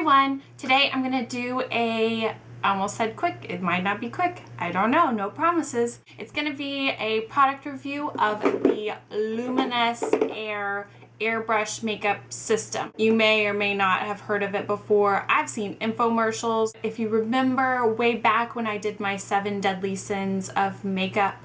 everyone! Today I'm gonna do I almost said quick, it might not be quick, I don't know, no promises. It's gonna be a product review of the Luminess Air airbrush makeup system. You may or may not have heard of it before. I've seen infomercials. If you remember way back when I did my 7 deadly sins of makeup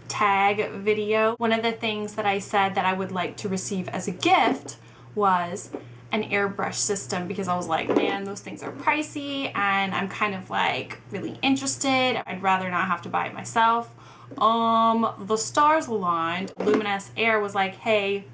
tag video, one of the things that I said that I would like to receive as a gift was an airbrush system, because I was like, man, those things are pricey and I'm kind of like really interested. I'd rather not have to buy it myself. The stars aligned. Luminess Air was like, hey,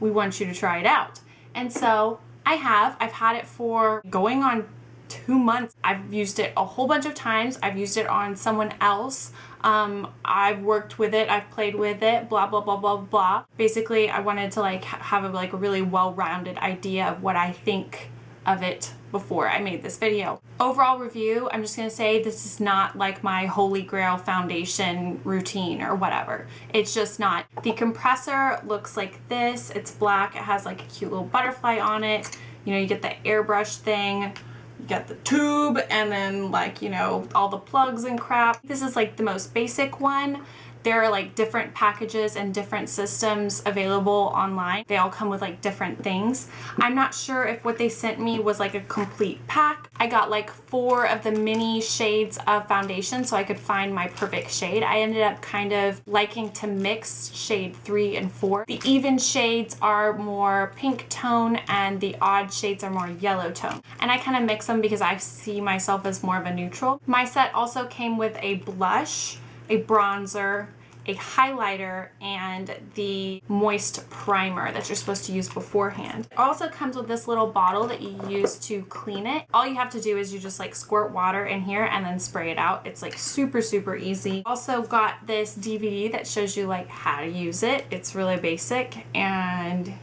we want you to try it out. And so I've had it for going on 2 months. I've used it a whole bunch of times. I've used it on someone else. I've worked with it, I've played with it, blah, blah, blah, blah, blah. Basically, I wanted to like have a really well-rounded idea of what I think of it before I made this video. Overall review, I'm just gonna say this is not like my holy grail foundation routine or whatever. It's just not. The compressor looks like this. It's black. It has like a cute little butterfly on it. You know, you get the airbrush thing. You got the tube and then like, you know, all the plugs and crap. This is like the most basic one. There are like different packages and different systems available online. They all come with like different things. I'm not sure if what they sent me was like a complete pack. I got like 4 of the mini shades of foundation so I could find my perfect shade. I ended up kind of liking to mix shade 3 and 4. The even shades are more pink tone and the odd shades are more yellow tone. And I kind of mix them because I see myself as more of a neutral. My set also came with a blush, a bronzer, a highlighter, and the moist primer that you're supposed to use beforehand. It also comes with this little bottle that you use to clean it. All you have to do is you just like squirt water in here and then spray it out. It's like super, super easy. Also got this DVD that shows you like how to use it. It's really basic and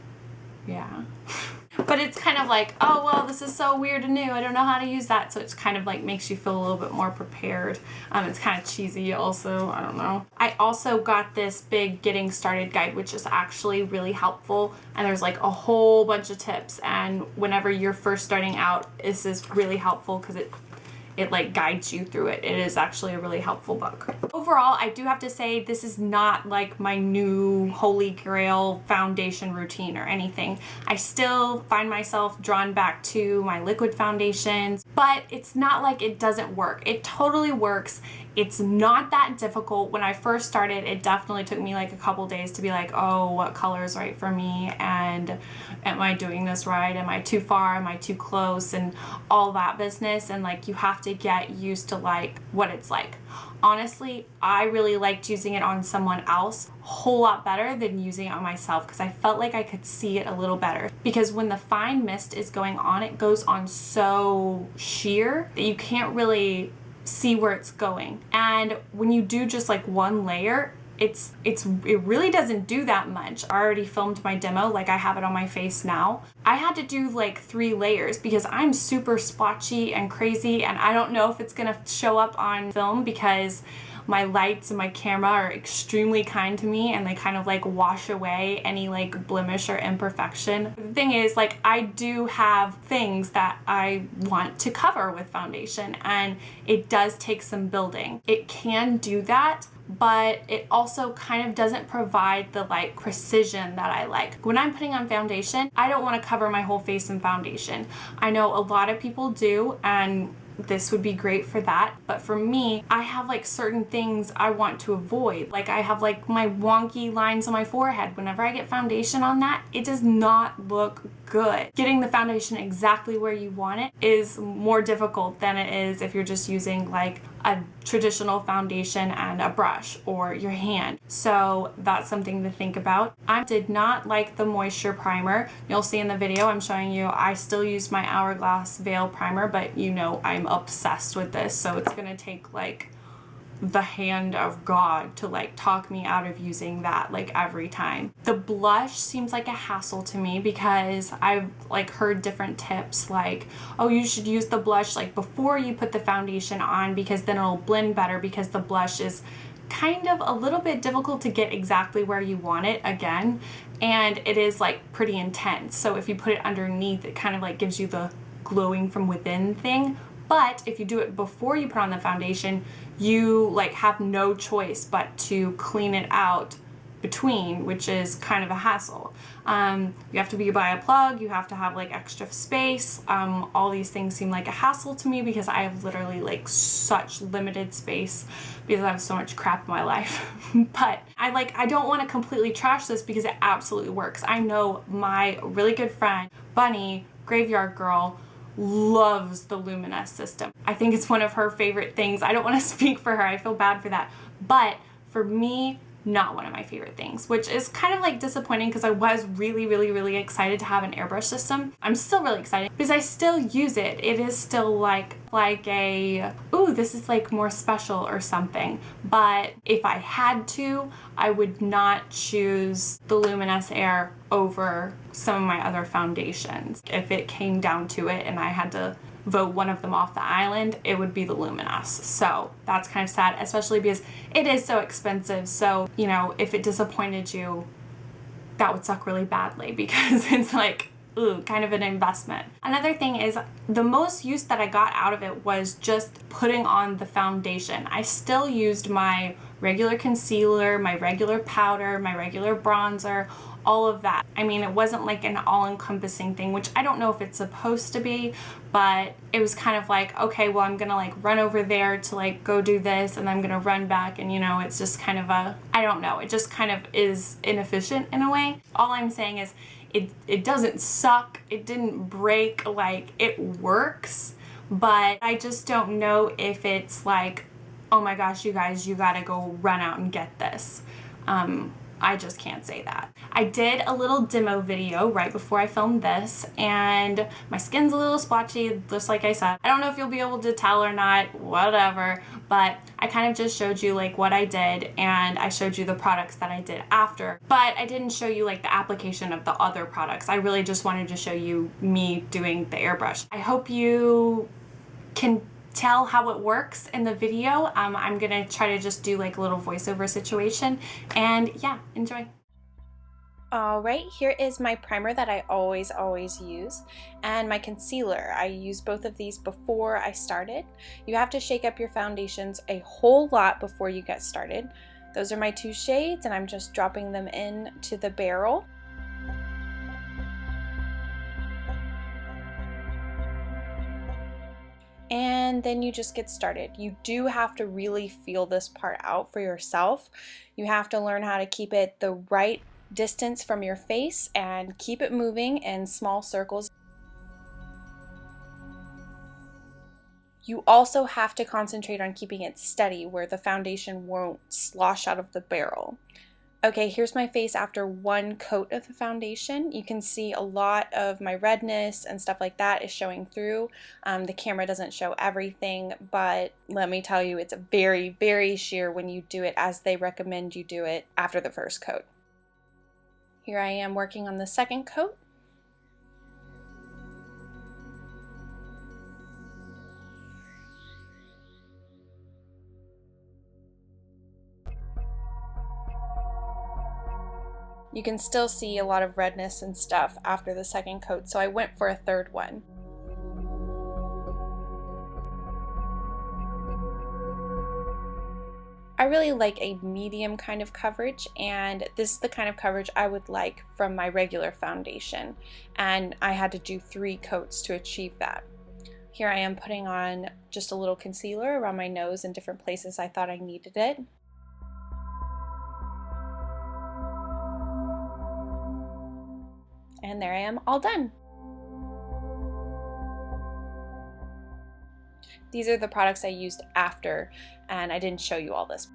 yeah. But it's kind of like, oh, well, this is so weird and new. I don't know how to use that. So it's kind of like makes you feel a little bit more prepared. It's kind of cheesy also. I don't know. I also got this big getting started guide, which is actually really helpful. And there's like a whole bunch of tips. And whenever you're first starting out, this is really helpful because it like guides you through it. It is actually a really helpful book. Overall, I do have to say this is not like my new holy grail foundation routine or anything. I still find myself drawn back to my liquid foundations, but it's not like it doesn't work. It totally works. It's not that difficult. When I first started, it definitely took me like a couple days to be like, oh, what color is right for me? And am I doing this right? Am I too far? Am I too close? And all that business. And like, you have to get used to like what it's like. Honestly, I really liked using it on someone else a whole lot better than using it on myself because I felt like I could see it a little better. Because when the fine mist is going on, it goes on so sheer that you can't really see where it's going. And when you do just like one layer, it really doesn't do that much. I already filmed my demo, like I have it on my face now. I had to do like 3 layers because I'm super splotchy and crazy, and I don't know if it's gonna show up on film because my lights and my camera are extremely kind to me and they kind of like wash away any like blemish or imperfection. The thing is, like, I do have things that I want to cover with foundation and it does take some building. It can do that, but it also kind of doesn't provide the like precision that I like. When I'm putting on foundation, I don't want to cover my whole face in foundation. I know a lot of people do, and this would be great for that, but for me, I have like certain things I want to avoid. Like I have like my wonky lines on my forehead. Whenever I get foundation on that, it does not look good. Getting the foundation exactly where you want it is more difficult than it is if you're just using like a traditional foundation and a brush or your hand. So that's something to think about. I did not like the moisture primer. You'll see in the video I'm showing you, I still use my Hourglass Veil primer, but you know I'm obsessed with this, so it's gonna take like the hand of God to like talk me out of using that like every time. The blush seems like a hassle to me because I've like heard different tips like, oh, you should use the blush like before you put the foundation on because then it'll blend better, because the blush is kind of a little bit difficult to get exactly where you want it again, and it is like pretty intense. So if you put it underneath, it kind of like gives you the glowing from within thing. But if you do it before you put on the foundation, you like have no choice but to clean it out between, which is kind of a hassle. You have to be by a plug, you have to have like extra space. All these things seem like a hassle to me because I have literally like such limited space because I have so much crap in my life. But I don't want to completely trash this because it absolutely works. I know my really good friend, Bunny, Graveyard Girl, loves the Luminess system. I think it's one of her favorite things. I don't want to speak for her, I feel bad for that. But for me, not one of my favorite things, which is kind of like disappointing because I was really excited to have an airbrush system. I'm still really excited because I still use it. It is still like a, ooh, this is like more special or something. But if I had to, I would not choose the Luminess Air over some of my other foundations. If it came down to it and I had to vote one of them off the island, it would be the Luminess. So that's kind of sad, especially because it is so expensive. So, you know, if it disappointed you, that would suck really badly because it's like, ooh, kind of an investment. Another thing is the most use that I got out of it was just putting on the foundation. I still used my regular concealer, my regular powder, my regular bronzer, all of that. I mean, it wasn't like an all-encompassing thing, which I don't know if it's supposed to be, but it was kind of like, okay, well, I'm gonna like run over there to like go do this and I'm gonna run back, and you know, it's just kind of a, I don't know, it just kind of is inefficient in a way. All I'm saying is it doesn't suck, it didn't break, like it works, but I just don't know if it's like, oh my gosh, you guys, you gotta go run out and get this. I just can't say that. I did a little demo video right before I filmed this, and my skin's a little splotchy, just like I said. I don't know if you'll be able to tell or not, whatever, but I kind of just showed you like what I did, and I showed you the products that I did after, but I didn't show you like the application of the other products. I really just wanted to show you me doing the airbrush. I hope you can tell how it works in the video. I'm gonna try to just do like a little voiceover situation, and yeah, enjoy. All right, here is my primer that I always use, and my concealer. I used both of these before I started. You have to shake up your foundations a whole lot before you get started. Those are my two shades, and I'm just dropping them into the barrel. And then you just get started. You do have to really feel this part out for yourself. You have to learn how to keep it the right distance from your face and keep it moving in small circles. You also have to concentrate on keeping it steady where the foundation won't slosh out of the barrel. Okay, here's my face after one coat of the foundation. You can see a lot of my redness and stuff like that is showing through. The camera doesn't show everything, but let me tell you, it's very sheer when you do it as they recommend you do it after the first coat. Here I am working on the second coat. You can still see a lot of redness and stuff after the second coat, so I went for a third one. I really like a medium kind of coverage, and this is the kind of coverage I would like from my regular foundation, and I had to do 3 coats to achieve that. Here I am putting on just a little concealer around my nose in different places I thought I needed it. And there I am, all done. These are the products I used after, and I didn't show you all this.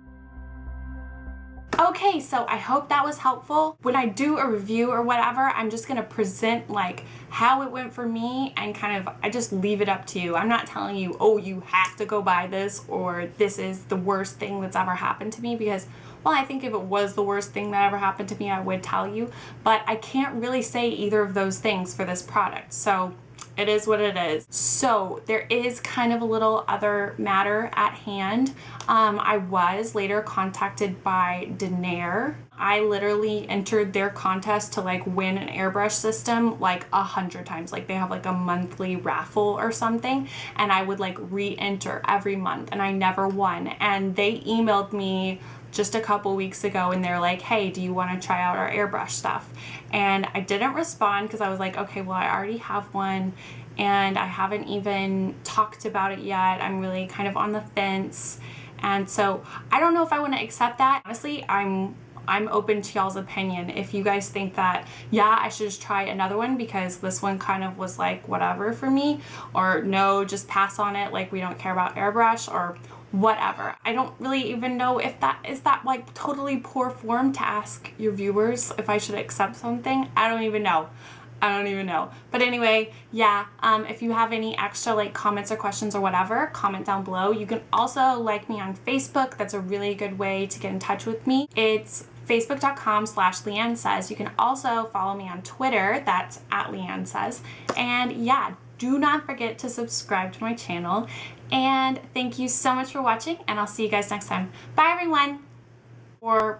Okay, so I hope that was helpful. When I do a review or whatever, I'm just gonna present like how it went for me, and kind of, I just leave it up to you. I'm not telling you, oh, you have to go buy this, or this is the worst thing that's ever happened to me, because, well, I think if it was the worst thing that ever happened to me, I would tell you, but I can't really say either of those things for this product, so it is what it is. So there is kind of a little other matter at hand. I was later contacted by Denair. I literally entered their contest to like win an airbrush system like 100 times. Like they have like a monthly raffle or something, and I would like re-enter every month, and I never won. And they emailed me just a couple weeks ago and they're like, hey, do you want to try out our airbrush stuff? And I didn't respond because I was like, okay, well, I already have one and I haven't even talked about it yet. I'm really kind of on the fence. And so I don't know if I want to accept that. Honestly, I'm open to y'all's opinion. If you guys think that, yeah, I should just try another one because this one kind of was like whatever for me, or no, just pass on it, like we don't care about airbrush, or whatever. I don't really even know if that is that like totally poor form to ask your viewers if I should accept something. I don't even know. But anyway, yeah, if you have any extra like comments or questions or whatever, comment down below. You can also like me on Facebook. That's a really good way to get in touch with me. It's facebook.com/LeighAnnSays. You can also follow me on Twitter. That's @LeighAnnSays. And yeah, do not forget to subscribe to my channel. And thank you so much for watching, and I'll see you guys next time. Bye, everyone. Or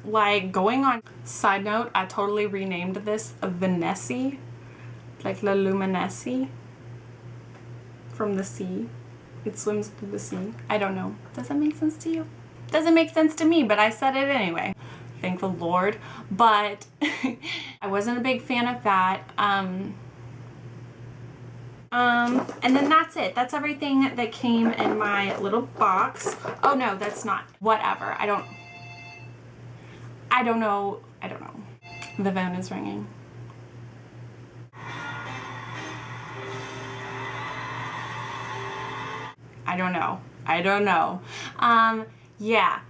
like going on side note, I totally renamed this Vanessa, like La Luminess from the sea. It swims through the sea. I don't know. Does that make sense to you? Doesn't make sense to me, but I said it anyway. Thank the Lord. But I wasn't a big fan of that. And then that's it. That's everything that came in my little box. Oh no, that's not. Whatever. I don't know. The phone is ringing. I don't know. Yeah.